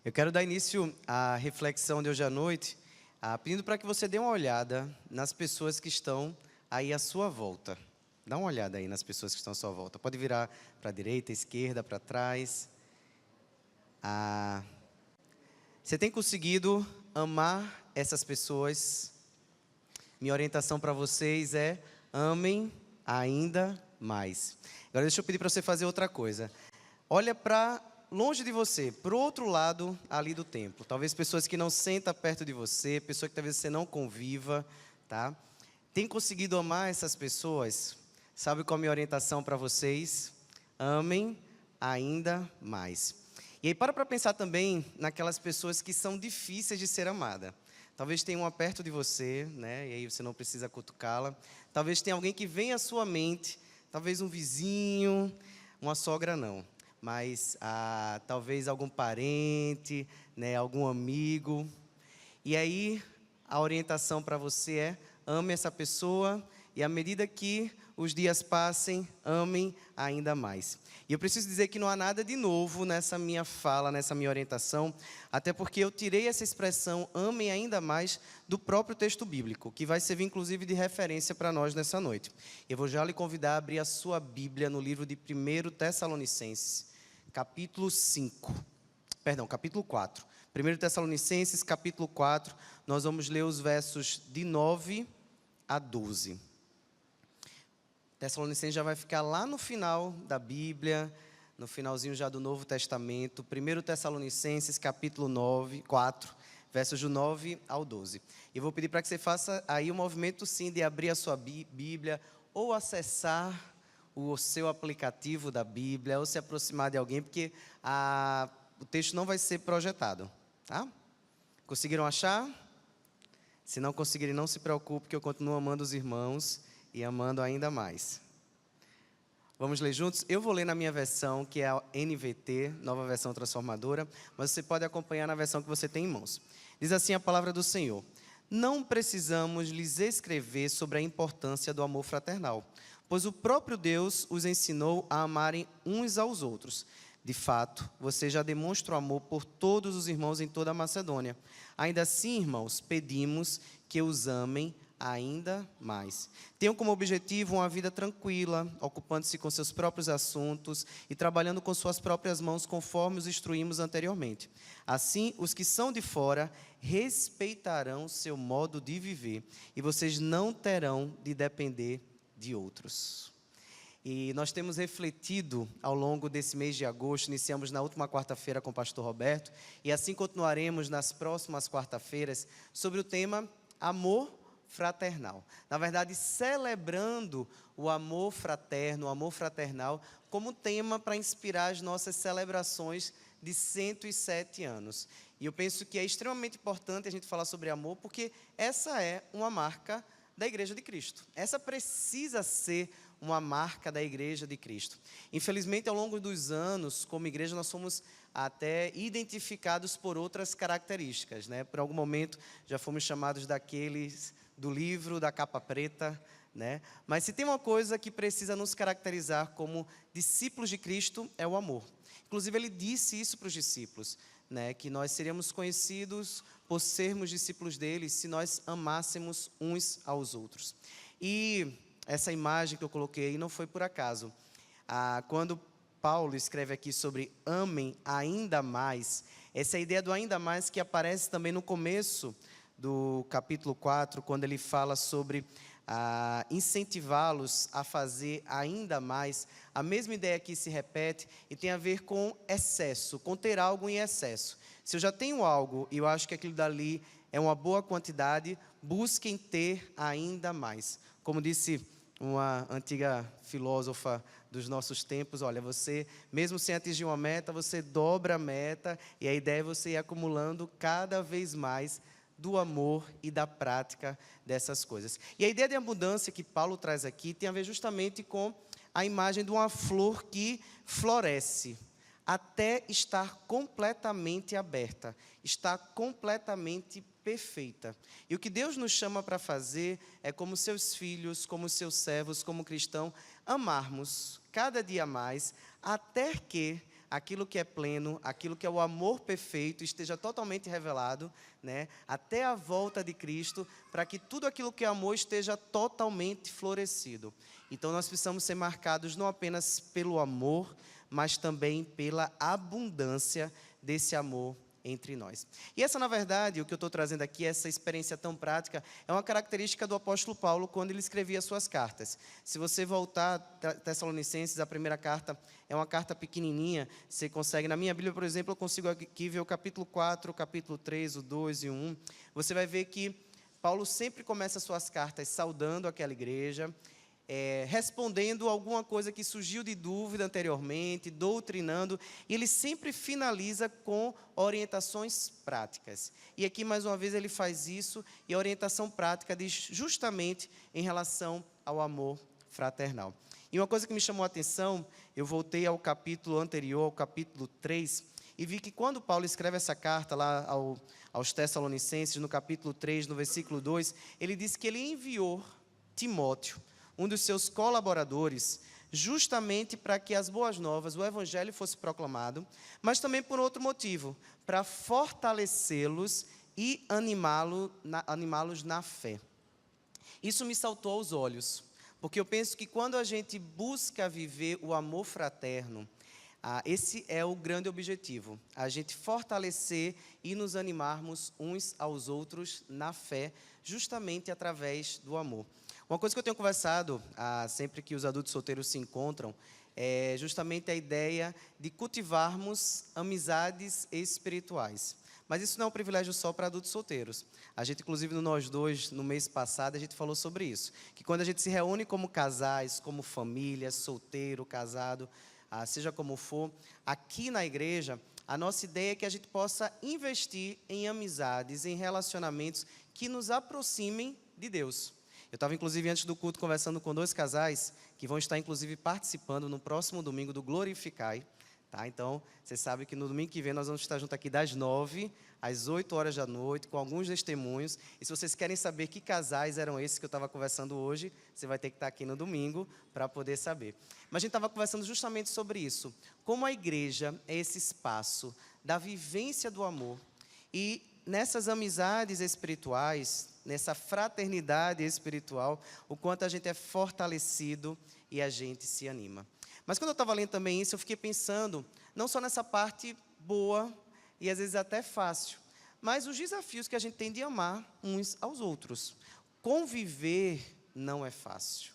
Eu quero dar início à reflexão de hoje à noite, pedindo para que você dê uma olhada nas pessoas que estão aí à sua volta. Dá uma olhada aí nas pessoas que estão à sua volta. Pode virar para a direita, esquerda, para trás. Você tem conseguido amar essas pessoas? Minha orientação para vocês é: amem ainda mais. Agora deixa eu pedir para você fazer outra coisa. Olha para longe de você, para o outro lado ali do templo. Talvez pessoas que não sentam perto de você, pessoas que talvez você não conviva, tá? Tem conseguido amar essas pessoas? Sabe qual é a minha orientação para vocês? Amem ainda mais. E aí para pensar também naquelas pessoas que são difíceis de ser amada. Talvez tenha uma perto de você, né? E aí você não precisa cutucá-la. Talvez tenha alguém que venha à sua mente, talvez um vizinho, uma sogra não. Mas talvez algum parente, né, algum amigo. E aí, a orientação para você é: ame essa pessoa e à medida que os dias passem, amem ainda mais. E eu preciso dizer que não há nada de novo nessa minha fala, nessa minha orientação, até porque eu tirei essa expressão, amem ainda mais, do próprio texto bíblico, que vai servir inclusive de referência para nós nessa noite. Eu vou já lhe convidar a abrir a sua Bíblia no livro de 1 Tessalonicenses, capítulo 4. 1 Tessalonicenses, capítulo 4, nós vamos ler os versos de 9 a 12. Tessalonicenses já vai ficar lá no final da Bíblia, no finalzinho já do Novo Testamento. 1 Tessalonicenses, capítulo 4, versos do 9 ao 12. E eu vou pedir para que você faça aí o movimento sim de abrir a sua Bíblia ou acessar o seu aplicativo da Bíblia, ou se aproximar de alguém, porque o texto não vai ser projetado, tá? Conseguiram achar? Se não conseguirem, não se preocupe, que eu continuo amando os irmãos e amando ainda mais. Vamos ler juntos? Eu vou ler na minha versão, que é a NVT, Nova Versão Transformadora, mas você pode acompanhar na versão que você tem em mãos. Diz assim a palavra do Senhor: não precisamos lhes escrever sobre a importância do amor fraternal, pois o próprio Deus os ensinou a amarem uns aos outros. De fato, você já demonstra o amor por todos os irmãos em toda a Macedônia. Ainda assim, irmãos, pedimos que os amem ainda mais. Tenham como objetivo uma vida tranquila, ocupando-se com seus próprios assuntos e trabalhando com suas próprias mãos, conforme os instruímos anteriormente. Assim, os que são de fora respeitarão seu modo de viver, e vocês não terão de depender de outros. E nós temos refletido ao longo desse mês de agosto, iniciamos na última quarta-feira com o pastor Roberto, e assim continuaremos nas próximas quarta-feiras, sobre o tema amor fraternal. Na verdade, celebrando o amor fraterno, o amor fraternal, como tema para inspirar as nossas celebrações de 107 anos. E eu penso que é extremamente importante a gente falar sobre amor, porque essa é uma marca da Igreja de Cristo. Essa precisa ser uma marca da Igreja de Cristo. Infelizmente, ao longo dos anos, como igreja, nós fomos até identificados por outras características, né? Por algum momento, já fomos chamados daqueles do livro da capa preta, né? Mas se tem uma coisa que precisa nos caracterizar como discípulos de Cristo, é o amor. Inclusive, ele disse isso para os discípulos, né? Que nós seríamos conhecidos por sermos discípulos dele se nós amássemos uns aos outros. E essa imagem que eu coloquei aí não foi por acaso. Quando Paulo escreve aqui sobre amem ainda mais, essa ideia do ainda mais que aparece também no começo do capítulo 4, quando ele fala sobre incentivá-los a fazer ainda mais. A mesma ideia aqui se repete e tem a ver com excesso, com ter algo em excesso. Se eu já tenho algo e eu acho que aquilo dali é uma boa quantidade, busquem ter ainda mais. Como disse uma antiga filósofa dos nossos tempos, olha, você, mesmo sem atingir uma meta, você dobra a meta, e a ideia é você ir acumulando cada vez mais do amor e da prática dessas coisas. E a ideia de abundância que Paulo traz aqui tem a ver justamente com a imagem de uma flor que floresce até estar completamente aberta, estar completamente perfeita. E o que Deus nos chama para fazer é, como seus filhos, como seus servos, como cristãos, amarmos cada dia mais, até que aquilo que é pleno, aquilo que é o amor perfeito esteja totalmente revelado, né, até a volta de Cristo, para que tudo aquilo que é amor esteja totalmente florescido. Então nós precisamos ser marcados não apenas pelo amor, mas também pela abundância desse amor entre nós. E essa, na verdade, o que eu estou trazendo aqui, essa experiência tão prática, é uma característica do apóstolo Paulo quando ele escrevia suas cartas. Se você voltar a Tessalonicenses, a primeira carta é uma carta pequenininha, você consegue, na minha Bíblia, por exemplo, eu consigo aqui ver o capítulo 4, o capítulo 3, o 2 e o 1. Você vai ver que Paulo sempre começa suas cartas saudando aquela igreja, respondendo alguma coisa que surgiu de dúvida anteriormente, doutrinando, e ele sempre finaliza com orientações práticas. E aqui, mais uma vez, ele faz isso, e a orientação prática diz justamente em relação ao amor fraternal. E uma coisa que me chamou a atenção, eu voltei ao capítulo anterior, ao capítulo 3, e vi que quando Paulo escreve essa carta lá aos Tessalonicenses, no capítulo 3, no versículo 2, ele diz que ele enviou Timóteo, um dos seus colaboradores, justamente para que as boas novas, o evangelho fosse proclamado, mas também por outro motivo, para fortalecê-los e animá-los na fé. Isso me saltou aos olhos, porque eu penso que quando a gente busca viver o amor fraterno, esse é o grande objetivo, a gente fortalecer e nos animarmos uns aos outros na fé, justamente através do amor. Uma coisa que eu tenho conversado, sempre que os adultos solteiros se encontram, é justamente a ideia de cultivarmos amizades espirituais. Mas isso não é um privilégio só para adultos solteiros. A gente, inclusive, no Nós Dois, no mês passado, a gente falou sobre isso. Que quando a gente se reúne como casais, como família, solteiro, casado, seja como for, aqui na igreja, a nossa ideia é que a gente possa investir em amizades, em relacionamentos que nos aproximem de Deus. Eu estava, inclusive, antes do culto, conversando com 2 casais que vão estar, inclusive, participando no próximo domingo do Glorificai. Tá? Então, você sabe que no domingo que vem nós vamos estar juntos aqui das 9 às 8 horas da noite, com alguns testemunhos. E se vocês querem saber que casais eram esses que eu estava conversando hoje, você vai ter que estar aqui no domingo para poder saber. Mas a gente estava conversando justamente sobre isso. Como a igreja é esse espaço da vivência do amor. E nessas amizades espirituais, nessa fraternidade espiritual, o quanto a gente é fortalecido e a gente se anima. Mas quando eu estava lendo também isso, eu fiquei pensando, não só nessa parte boa, e às vezes até fácil, mas os desafios que a gente tem de amar uns aos outros. Conviver não é fácil.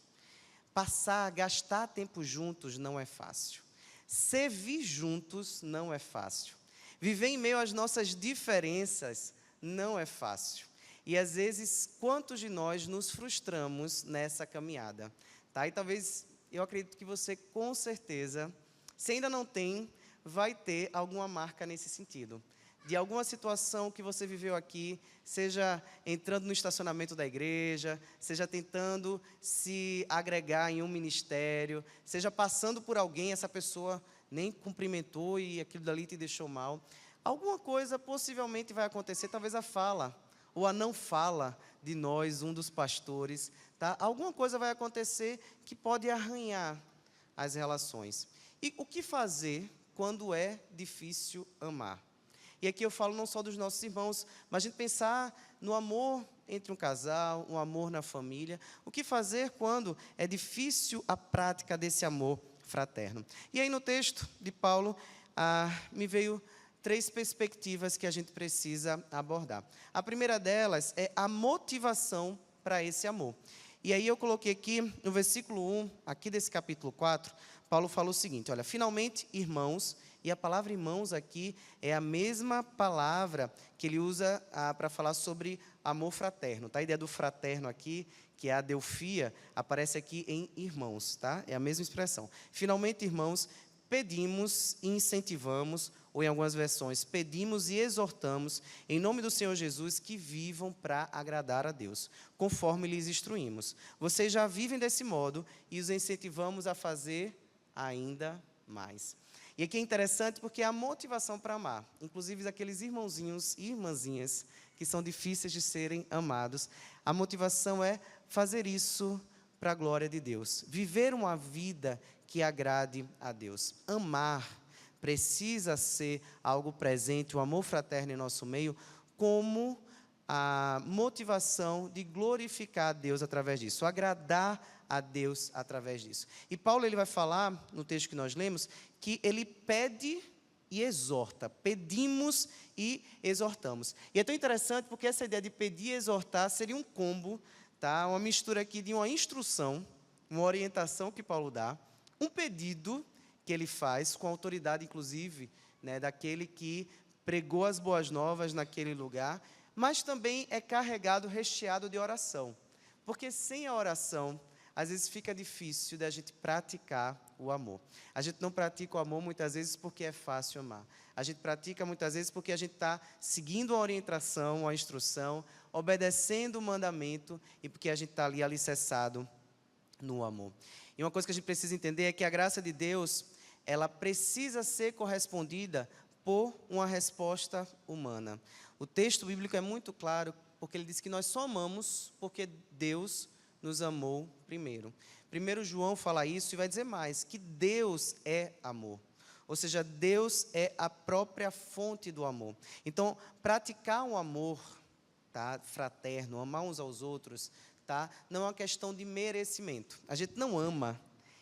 Gastar tempo juntos não é fácil. Servir juntos não é fácil. Viver em meio às nossas diferenças não é fácil. E às vezes, quantos de nós nos frustramos nessa caminhada? Tá? E talvez, eu acredito que você, com certeza, se ainda não tem, vai ter alguma marca nesse sentido. De alguma situação que você viveu aqui, seja entrando no estacionamento da igreja, seja tentando se agregar em um ministério, seja passando por alguém, essa pessoa nem cumprimentou e aquilo dali te deixou mal. Alguma coisa possivelmente vai acontecer, talvez a fala, ou a não fala de nós, um dos pastores, tá? Alguma coisa vai acontecer que pode arranhar as relações. E o que fazer quando é difícil amar? E aqui eu falo não só dos nossos irmãos, mas a gente pensar no amor entre um casal, um amor na família. O que fazer quando é difícil a prática desse amor fraterno? E aí no texto de Paulo, me veio 3 perspectivas que a gente precisa abordar. A primeira delas é a motivação para esse amor. E aí eu coloquei aqui no versículo 1, aqui desse capítulo 4, Paulo fala o seguinte, olha, finalmente, irmãos, e a palavra irmãos aqui é a mesma palavra que ele usa para falar sobre amor fraterno, tá? A ideia do fraterno aqui, que é a adelfia, aparece aqui em irmãos, tá? É a mesma expressão. Finalmente, irmãos, pedimos e incentivamos, ou em algumas versões, pedimos e exortamos, em nome do Senhor Jesus, que vivam para agradar a Deus, conforme lhes instruímos. Vocês já vivem desse modo e os incentivamos a fazer ainda mais. E aqui é interessante porque é a motivação para amar, inclusive aqueles irmãozinhos e irmãzinhas que são difíceis de serem amados, a motivação é fazer isso para a glória de Deus, viver uma vida que agrade a Deus, amar precisa ser algo presente, o amor fraterno em nosso meio, como a motivação de glorificar a Deus através disso, agradar a Deus através disso. E Paulo ele vai falar, no texto que nós lemos, que ele pede e exorta, pedimos e exortamos. E é tão interessante porque essa ideia de pedir e exortar seria um combo, tá? Uma mistura aqui de uma instrução, uma orientação que Paulo dá, um pedido que ele faz com a autoridade, inclusive, né, daquele que pregou as boas novas naquele lugar, mas também é carregado, recheado de oração. Porque sem a oração, às vezes fica difícil da gente praticar o amor. A gente não pratica o amor muitas vezes porque é fácil amar. A gente pratica muitas vezes porque a gente está seguindo a orientação, a instrução, obedecendo o mandamento e porque a gente está ali alicerçado no amor. E uma coisa que a gente precisa entender é que a graça de Deus, ela precisa ser correspondida por uma resposta humana. O texto bíblico é muito claro, porque ele diz que nós só amamos porque Deus nos amou primeiro. Primeiro João fala isso e vai dizer mais, que Deus é amor. Ou seja, Deus é a própria fonte do amor. Então, praticar um amor, tá, fraterno, amar uns aos outros, tá, não é uma questão de merecimento. A gente não ama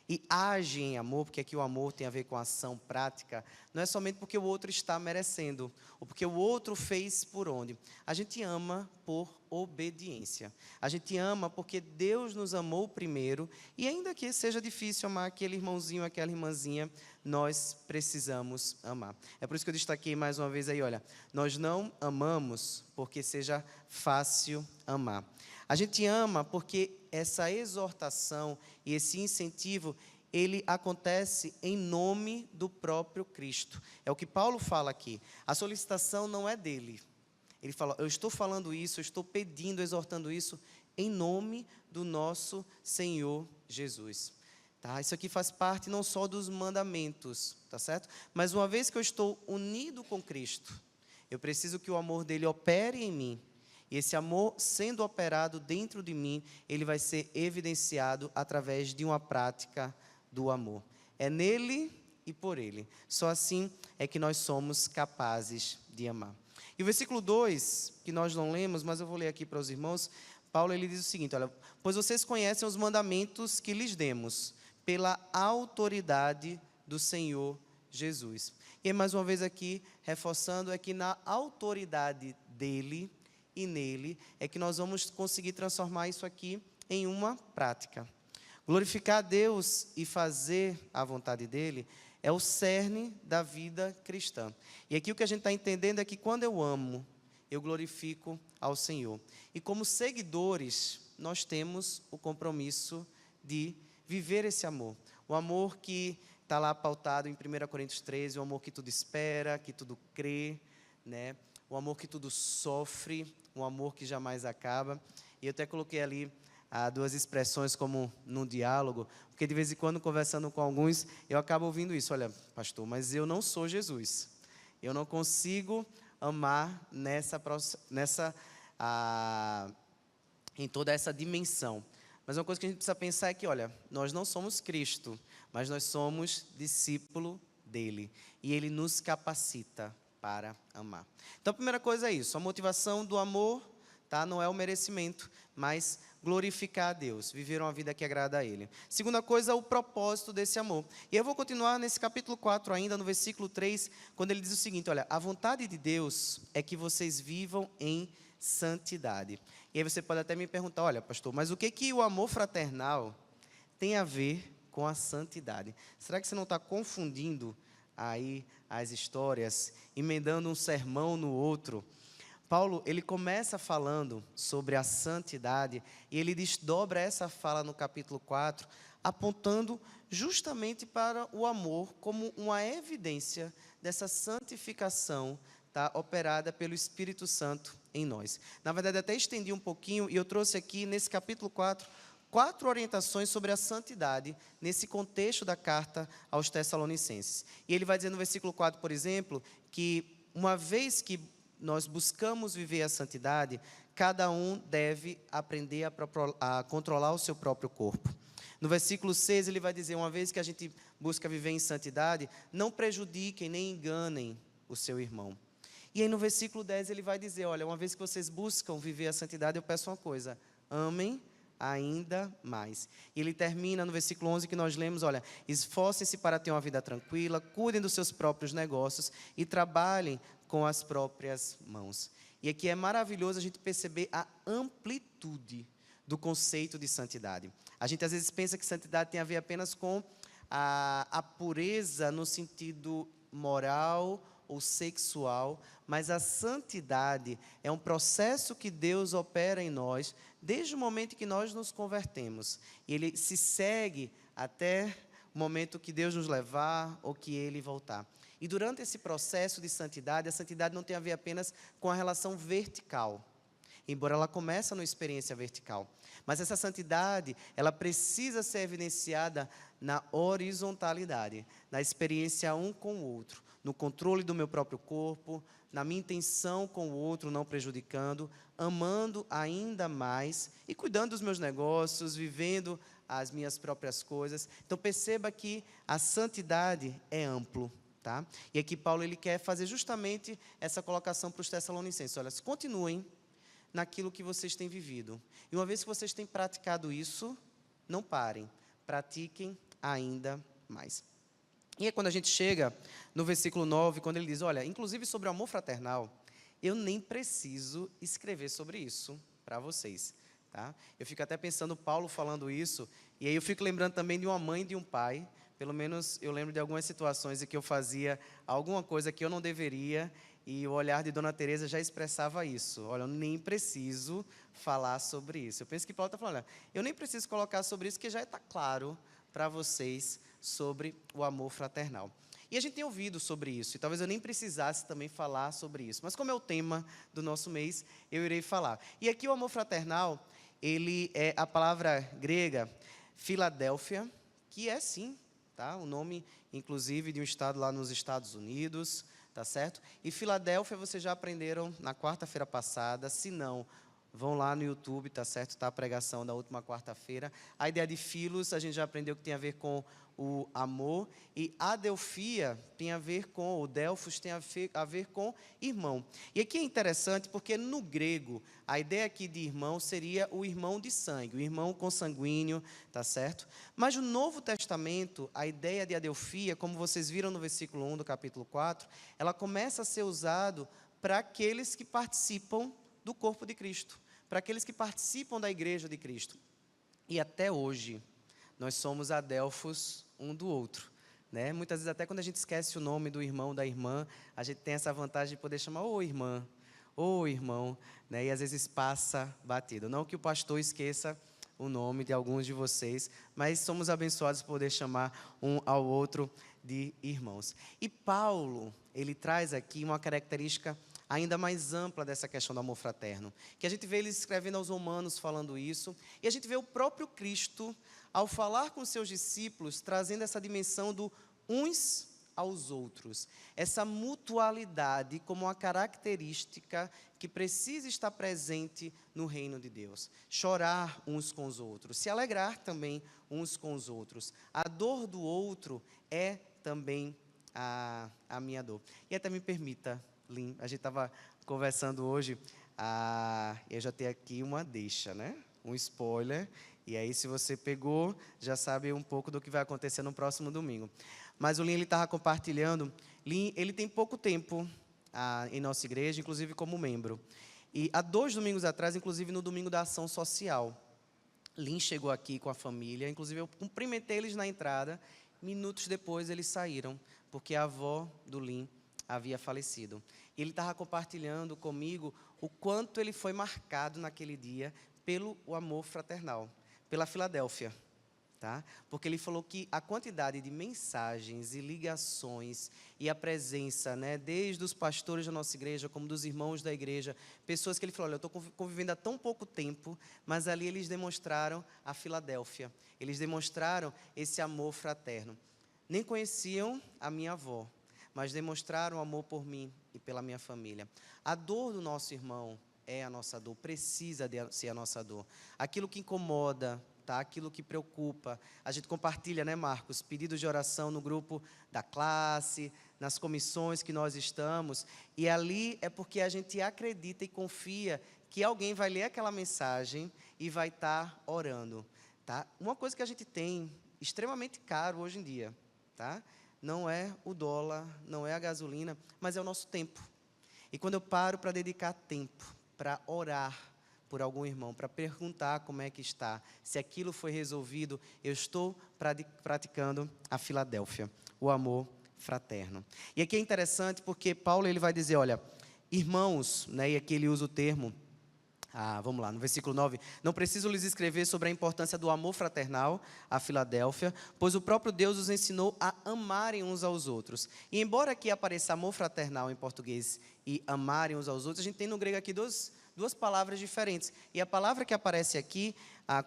e age em amor, porque aqui o amor tem a ver com ação prática, não é somente porque o outro está merecendo, ou porque o outro fez por onde. A gente ama por obediência. A gente ama porque Deus nos amou primeiro, e ainda que seja difícil amar aquele irmãozinho, aquela irmãzinha, nós precisamos amar. É por isso que eu destaquei mais uma vez aí, olha, nós não amamos porque seja fácil amar. A gente ama porque essa exortação e esse incentivo, ele acontece em nome do próprio Cristo. É o que Paulo fala aqui. A solicitação não é dele. Ele fala, eu estou falando isso, eu estou pedindo, exortando isso em nome do nosso Senhor Jesus. Tá? Isso aqui faz parte não só dos mandamentos, tá certo? Mas uma vez que eu estou unido com Cristo, eu preciso que o amor dele opere em mim. E esse amor sendo operado dentro de mim, ele vai ser evidenciado através de uma prática do amor. É nele e por ele. Só assim é que nós somos capazes de amar. E o versículo 2, que nós não lemos, mas eu vou ler aqui para os irmãos, Paulo ele diz o seguinte, olha, pois vocês conhecem os mandamentos que lhes demos, pela autoridade do Senhor Jesus. E mais uma vez aqui, reforçando, é que na autoridade dele e nele, é que nós vamos conseguir transformar isso aqui em uma prática. Glorificar a Deus e fazer a vontade dele é o cerne da vida cristã. E aqui o que a gente está entendendo é que quando eu amo, eu glorifico ao Senhor. E como seguidores, nós temos o compromisso de viver esse amor. O amor que está lá pautado em 1 Coríntios 13, o amor que tudo espera, que tudo crê, né? O amor que tudo sofre, um amor que jamais acaba. E eu até coloquei ali duas expressões como num diálogo, porque de vez em quando, conversando com alguns, eu acabo ouvindo isso. Olha, pastor, mas eu não sou Jesus. Eu não consigo amar em toda essa dimensão. Mas uma coisa que a gente precisa pensar é que, olha, nós não somos Cristo, mas nós somos discípulo dele. E ele nos capacita para amar. Então, a primeira coisa é isso, a motivação do amor, tá, não é o merecimento, mas glorificar a Deus, viver uma vida que agrada a Ele. Segunda coisa, o propósito desse amor. E eu vou continuar nesse capítulo 4 ainda, no versículo 3, quando ele diz o seguinte, olha, a vontade de Deus é que vocês vivam em santidade. E aí você pode até me perguntar, olha, pastor, mas o que o amor fraternal tem a ver com a santidade? Será que você não está confundindo aí as histórias, emendando um sermão no outro? Paulo, ele começa falando sobre a santidade e ele desdobra essa fala no capítulo 4, apontando justamente para o amor como uma evidência dessa santificação, tá, operada pelo Espírito Santo em nós. Na verdade, até estendi um pouquinho e eu trouxe aqui nesse capítulo 4, 4 orientações sobre a santidade, nesse contexto da carta aos Tessalonicenses. E ele vai dizer no versículo 4, por exemplo, que uma vez que nós buscamos viver a santidade, cada um deve aprender a controlar o seu próprio corpo. No versículo 6, ele vai dizer, uma vez que a gente busca viver em santidade, não prejudiquem nem enganem o seu irmão. E aí no versículo 10 ele vai dizer, olha, uma vez que vocês buscam viver a santidade, eu peço uma coisa, amem ainda mais. E ele termina no versículo 11 que nós lemos, olha, esforcem-se para ter uma vida tranquila, cuidem dos seus próprios negócios e trabalhem com as próprias mãos. E aqui é maravilhoso a gente perceber a amplitude do conceito de santidade. A gente às vezes pensa que santidade tem a ver apenas com a pureza no sentido moral ou sexual, mas a santidade é um processo que Deus opera em nós desde o momento que nós nos convertemos. E ele se segue até o momento que Deus nos levar ou que Ele voltar. E durante esse processo de santidade, a santidade não tem a ver apenas com a relação vertical, embora ela comece numa experiência vertical. Mas essa santidade, ela precisa ser evidenciada na horizontalidade, na experiência um com o outro, no controle do meu próprio corpo, na minha intenção com o outro, não prejudicando, amando ainda mais e cuidando dos meus negócios, vivendo as minhas próprias coisas. Então perceba que a santidade é amplo. Tá? E aqui Paulo ele quer fazer justamente essa colocação para os Tessalonicenses. Olha, continuem naquilo que vocês têm vivido. E uma vez que vocês têm praticado isso, não parem, pratiquem ainda mais. E é quando a gente chega no versículo 9, quando ele diz, olha, inclusive sobre o amor fraternal, eu nem preciso escrever sobre isso para vocês. Tá? Eu fico até pensando Paulo falando isso, e aí eu fico lembrando também de uma mãe e de um pai. Pelo menos eu lembro de algumas situações em que eu fazia alguma coisa que eu não deveria, e o olhar de Dona Teresa já expressava isso. Olha, eu nem preciso falar sobre isso. Eu penso que Paulo está falando, olha, eu nem preciso colocar sobre isso, porque já está claro para vocês sobre o amor fraternal. E a gente tem ouvido sobre isso, e talvez eu nem precisasse também falar sobre isso. Mas como é o tema do nosso mês, eu irei falar. E aqui o amor fraternal, ele é a palavra grega Filadélfia, que é sim, tá? O nome, inclusive, de um estado lá nos Estados Unidos, tá certo? E Filadélfia, vocês já aprenderam na quarta-feira passada, se não, vão lá no YouTube, tá certo? Tá a pregação da última quarta-feira. A ideia de filos, a gente já aprendeu que tem a ver com o amor, e adelfia tem a ver com, o delfos tem a ver com irmão. E aqui é interessante porque no grego, a ideia aqui de irmão seria o irmão de sangue, o irmão consanguíneo, tá certo? Mas no Novo Testamento, a ideia de adelfia, como vocês viram no versículo 1 do capítulo 4, ela começa a ser usado para aqueles que participam do corpo de Cristo, para aqueles que participam da igreja de Cristo. E até hoje, nós somos adelfos um do outro, né? Muitas vezes até quando a gente esquece o nome do irmão, da irmã, a gente tem essa vantagem de poder chamar, ô irmã, ô irmão, né? E às vezes passa batido. Não que o pastor esqueça o nome de alguns de vocês, mas somos abençoados por poder chamar um ao outro de irmãos. E Paulo, ele traz aqui uma característica ainda mais ampla dessa questão do amor fraterno, que a gente vê ele escrevendo aos Romanos falando isso, e a gente vê o próprio Cristo, ao falar com seus discípulos, trazendo essa dimensão do uns aos outros, essa mutualidade como uma característica que precisa estar presente no reino de Deus. Chorar uns com os outros, se alegrar também uns com os outros. A dor do outro é também a minha dor. E até me permita, Lin, a gente estava conversando hoje, eu já tenho aqui uma deixa, né? Um spoiler, e aí se você pegou, já sabe um pouco do que vai acontecer no próximo domingo. Mas o Lin, ele estava compartilhando, Lin, ele tem pouco tempo em nossa igreja, inclusive como membro. E há 2 domingos atrás, inclusive no domingo da ação social, Lin chegou aqui com a família, inclusive eu cumprimentei eles na entrada, minutos depois eles saíram, porque a avó do Lin havia falecido. E ele estava compartilhando comigo o quanto ele foi marcado naquele dia pelo amor fraternal, pela Filadélfia, tá? Porque ele falou que a quantidade de mensagens e ligações e a presença, né, desde os pastores da nossa igreja, como dos irmãos da igreja, pessoas que ele falou, olha, eu estou convivendo há tão pouco tempo, mas ali eles demonstraram a Filadélfia, eles demonstraram esse amor fraterno. Nem conheciam a minha avó, mas demonstraram amor por mim e pela minha família. A dor do nosso irmão é a nossa dor, precisa ser a nossa dor. Aquilo que incomoda tá? Aquilo que preocupa. A gente compartilha, né, Marcos, pedidos de oração no grupo da classe, nas comissões que nós estamos, e ali é porque a gente acredita e confia que alguém vai ler aquela mensagem e vai estar orando, tá? Uma coisa que a gente tem extremamente caro hoje em dia, tá? Não é o dólar, não é a gasolina, mas é o nosso tempo. E quando eu paro para dedicar tempo, para orar por algum irmão, para perguntar como é que está, se aquilo foi resolvido, eu estou praticando a Filadélfia, o amor fraterno. E aqui é interessante porque Paulo ele vai dizer, olha, irmãos, né, e aqui ele usa o termo, vamos lá, no versículo 9. Não preciso lhes escrever sobre a importância do amor fraternal à Filadélfia, pois o próprio Deus os ensinou a amarem uns aos outros. E embora aqui apareça amor fraternal em português e amarem uns aos outros, a gente tem no grego aqui duas palavras diferentes. E a palavra que aparece aqui,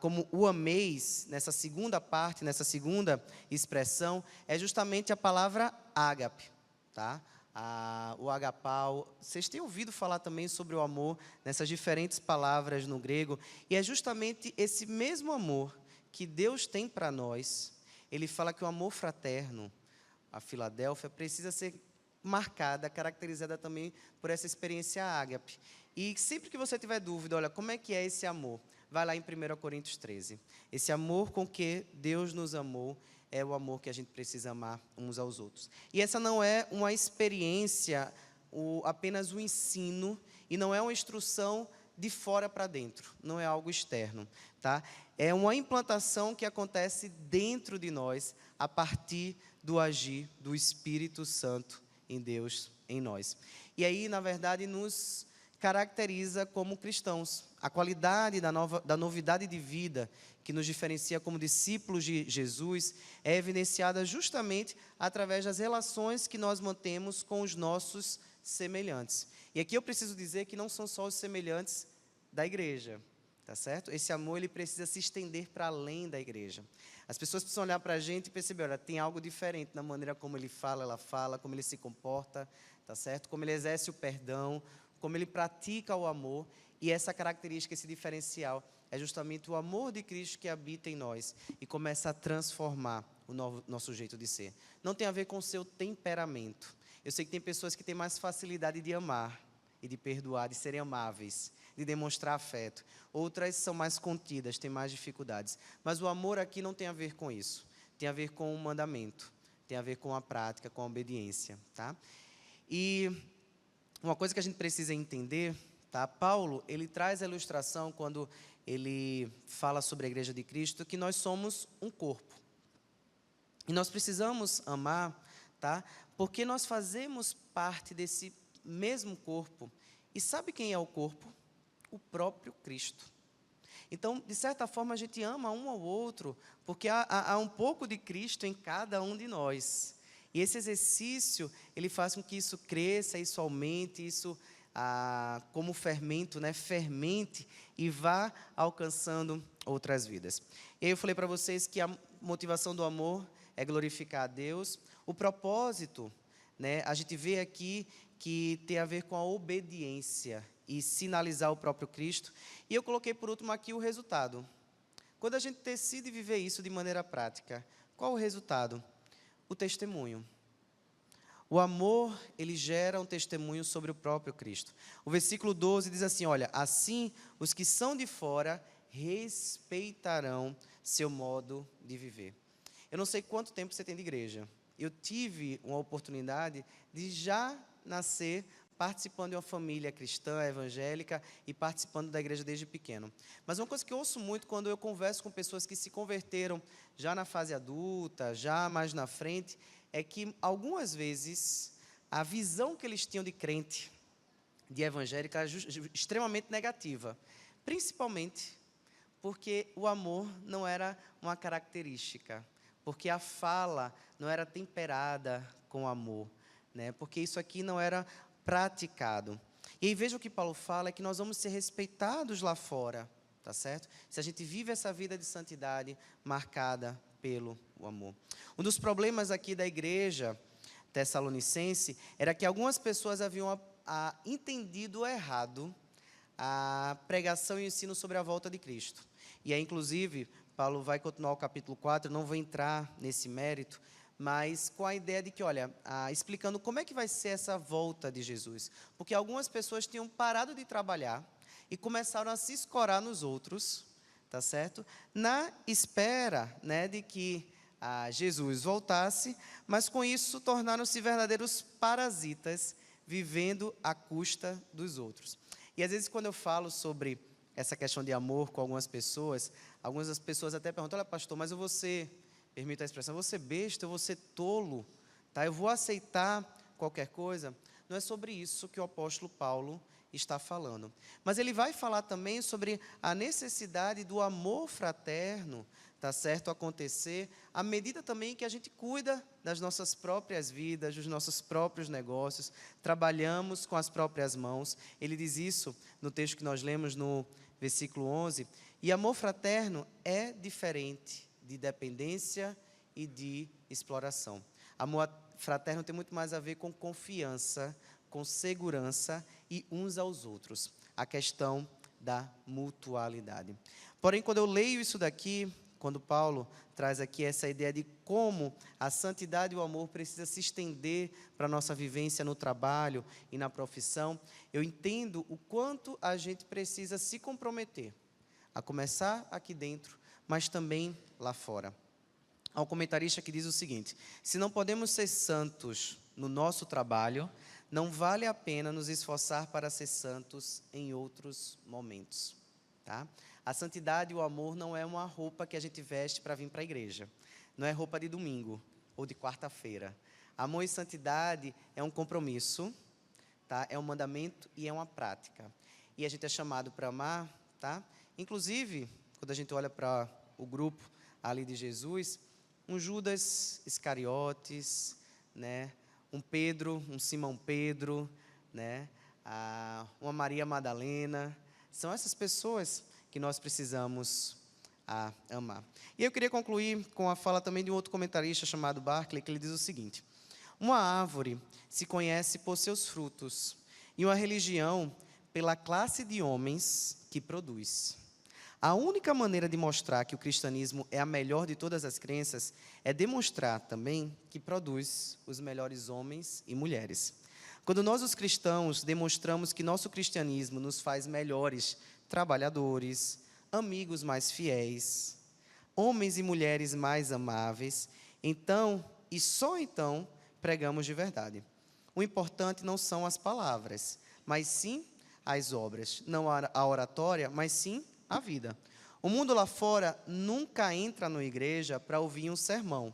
como o ameis, nessa segunda parte, nessa segunda expressão, é justamente a palavra ágape, tá? O agapau. Vocês têm ouvido falar também sobre o amor nessas diferentes palavras no grego, e é justamente esse mesmo amor que Deus tem para nós. Ele fala que o amor fraterno, a Filadélfia, precisa ser marcada, caracterizada também por essa experiência ágape. E sempre que você tiver dúvida, olha, como é que é esse amor? Vai lá em 1 Coríntios 13. Esse amor com que Deus nos amou é o amor que a gente precisa amar uns aos outros. E essa não é uma experiência, apenas um ensino, e não é uma instrução de fora para dentro, não é algo externo, tá? É uma implantação que acontece dentro de nós, a partir do agir do Espírito Santo em Deus, em nós. E aí, na verdade, nos caracteriza como cristãos. A qualidade da novidade de vida que nos diferencia como discípulos de Jesus é evidenciada justamente através das relações que nós mantemos com os nossos semelhantes. E aqui eu preciso dizer que não são só os semelhantes da igreja, tá certo? Esse amor ele precisa se estender para além da igreja. As pessoas precisam olhar para a gente e perceber, olha, tem algo diferente na maneira como ele fala, ela fala, como ele se comporta, tá certo? Como ele exerce o perdão, como ele pratica o amor, e essa característica, esse diferencial, é justamente o amor de Cristo que habita em nós e começa a transformar o nosso jeito de ser. Não tem a ver com o seu temperamento. Eu sei que tem pessoas que têm mais facilidade de amar e de perdoar, de serem amáveis, de demonstrar afeto. Outras são mais contidas, têm mais dificuldades. Mas o amor aqui não tem a ver com isso. Tem a ver com o mandamento, tem a ver com a prática, com a obediência, tá? E uma coisa que a gente precisa entender, tá? Paulo, ele traz a ilustração quando ele fala sobre a igreja de Cristo, que nós somos um corpo. E nós precisamos amar, tá? Porque nós fazemos parte desse mesmo corpo. E sabe quem é o corpo? O próprio Cristo. Então, de certa forma, a gente ama um ao outro, porque há um pouco de Cristo em cada um de nós. E esse exercício, ele faz com que isso cresça, isso aumente, isso, como fermento, né, fermente e vá alcançando outras vidas. E aí eu falei para vocês que a motivação do amor é glorificar a Deus. O propósito, né, a gente vê aqui que tem a ver com a obediência e sinalizar o próprio Cristo. E eu coloquei por último aqui o resultado. Quando a gente decide viver isso de maneira prática, qual o resultado? O testemunho. O amor, ele gera um testemunho sobre o próprio Cristo. O versículo 12 diz assim, olha, assim os que são de fora respeitarão seu modo de viver. Eu não sei quanto tempo você tem de igreja. Eu tive uma oportunidade de já nascer participando de uma família cristã, evangélica, e participando da igreja desde pequeno. Mas uma coisa que eu ouço muito quando eu converso com pessoas que se converteram já na fase adulta, já mais na frente, é que algumas vezes a visão que eles tinham de crente, de evangélica, era extremamente negativa. Principalmente porque o amor não era uma característica, porque a fala não era temperada com amor, né? Porque isso aqui não era praticado. E aí veja o que Paulo fala, é que nós vamos ser respeitados lá fora, tá certo? Se a gente vive essa vida de santidade marcada pelo amor. Um dos problemas aqui da igreja tessalonicense era que algumas pessoas haviam entendido errado a pregação e o ensino sobre a volta de Cristo. E aí, inclusive, Paulo vai continuar o capítulo 4, não vou entrar nesse mérito, mas com a ideia de que, olha, explicando como é que vai ser essa volta de Jesus. Porque algumas pessoas tinham parado de trabalhar e começaram a se escorar nos outros, tá certo? Na espera, né, de que Jesus voltasse, mas com isso tornaram-se verdadeiros parasitas, vivendo à custa dos outros. E às vezes quando eu falo sobre essa questão de amor com algumas das pessoas até perguntam: olha, pastor, mas eu vou ser, permita a expressão, eu vou ser besta, eu vou ser tolo, tá? Eu vou aceitar qualquer coisa. Não é sobre isso que o apóstolo Paulo está falando. Mas ele vai falar também sobre a necessidade do amor fraterno, tá certo, acontecer, à medida também que a gente cuida das nossas próprias vidas, dos nossos próprios negócios, trabalhamos com as próprias mãos. Ele diz isso no texto que nós lemos no versículo 11, e amor fraterno é diferente de dependência e de exploração. Amor fraterno tem muito mais a ver com confiança, com segurança e uns aos outros. A questão da mutualidade. Porém, quando eu leio isso daqui, quando Paulo traz aqui essa ideia de como a santidade e o amor precisam se estender para a nossa vivência no trabalho e na profissão, eu entendo o quanto a gente precisa se comprometer, a começar aqui dentro, mas também lá fora. Há um comentarista que diz o seguinte: se não podemos ser santos no nosso trabalho, não vale a pena nos esforçar para ser santos em outros momentos. Tá? A santidade e o amor não é uma roupa que a gente veste para vir para a igreja. Não é roupa de domingo ou de quarta-feira. Amor e santidade é um compromisso, tá? É um mandamento e é uma prática. E a gente é chamado para amar, tá? Inclusive, quando a gente olha para o grupo ali de Jesus, um Judas Iscariotes, né? Um Pedro, um Simão Pedro, né? Uma Maria Madalena. São essas pessoas que nós precisamos amar. E eu queria concluir com a fala também de um outro comentarista chamado Barclay, que ele diz o seguinte: uma árvore se conhece por seus frutos, e uma religião pela classe de homens que produz. A única maneira de mostrar que o cristianismo é a melhor de todas as crenças é demonstrar também que produz os melhores homens e mulheres. Quando nós, os cristãos, demonstramos que nosso cristianismo nos faz melhores trabalhadores, amigos mais fiéis, homens e mulheres mais amáveis, então, e só então, pregamos de verdade. O importante não são as palavras, mas sim as obras. Não a oratória, mas sim a vida. O mundo lá fora nunca entra na igreja para ouvir um sermão,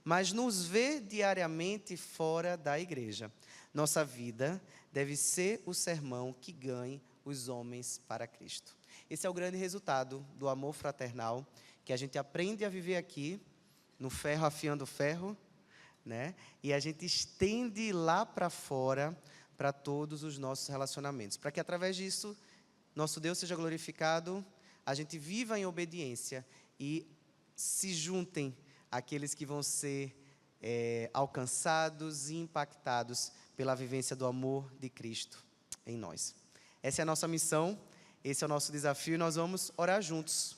mas nos vê diariamente fora da igreja. Nossa vida deve ser o sermão que ganhe os homens para Cristo. Esse é o grande resultado do amor fraternal, que a gente aprende a viver aqui, no ferro afiando ferro, né? E a gente estende lá para fora, para todos os nossos relacionamentos, para que através disso, nosso Deus seja glorificado, a gente viva em obediência e se juntem àqueles que vão ser alcançados e impactados pela vivência do amor de Cristo em nós. Essa é a nossa missão, esse é o nosso desafio e nós vamos orar juntos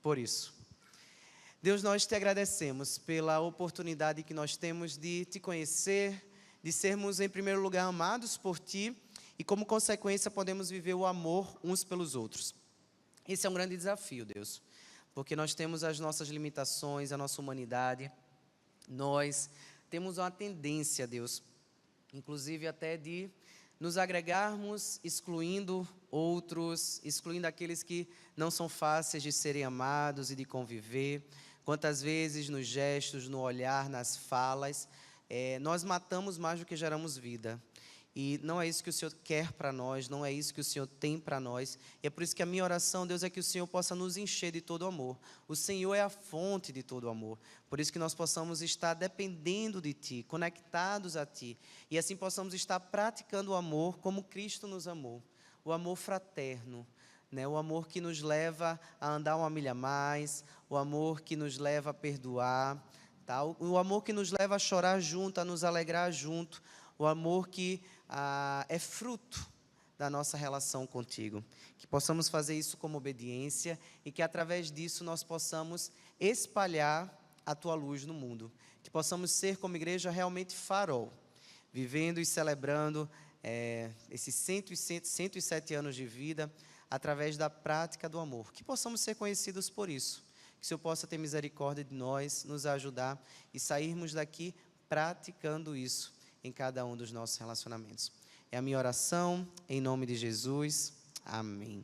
por isso. Deus, nós te agradecemos pela oportunidade que nós temos de te conhecer, de sermos em primeiro lugar amados por ti e como consequência podemos viver o amor uns pelos outros. Esse é um grande desafio, Deus, porque nós temos as nossas limitações, a nossa humanidade, nós temos uma tendência, Deus, inclusive até de nos agregarmos, excluindo outros, excluindo aqueles que não são fáceis de serem amados e de conviver. Quantas vezes nos gestos, no olhar, nas falas, nós matamos mais do que geramos vida. E não é isso que o Senhor quer para nós, não é isso que o Senhor tem para nós. E é por isso que a minha oração, Deus, é que o Senhor possa nos encher de todo amor. O Senhor é a fonte de todo amor. Por isso que nós possamos estar dependendo de Ti, conectados a Ti. E assim possamos estar praticando o amor como Cristo nos amou. O amor fraterno, né? O amor que nos leva a andar uma milha a mais, o amor que nos leva a perdoar, tá? O amor que nos leva a chorar junto, a nos alegrar junto. O amor que é fruto, da nossa relação contigo. Que possamos fazer isso como obediência e que através disso nós possamos espalhar a tua luz no mundo. Que possamos ser como igreja realmente farol, vivendo e celebrando esses 107 anos de vida através da prática do amor. Que possamos ser conhecidos por isso. Que o Senhor possa ter misericórdia de nós, nos ajudar e sairmos daqui praticando isso em cada um dos nossos relacionamentos. É a minha oração, em nome de Jesus. Amém.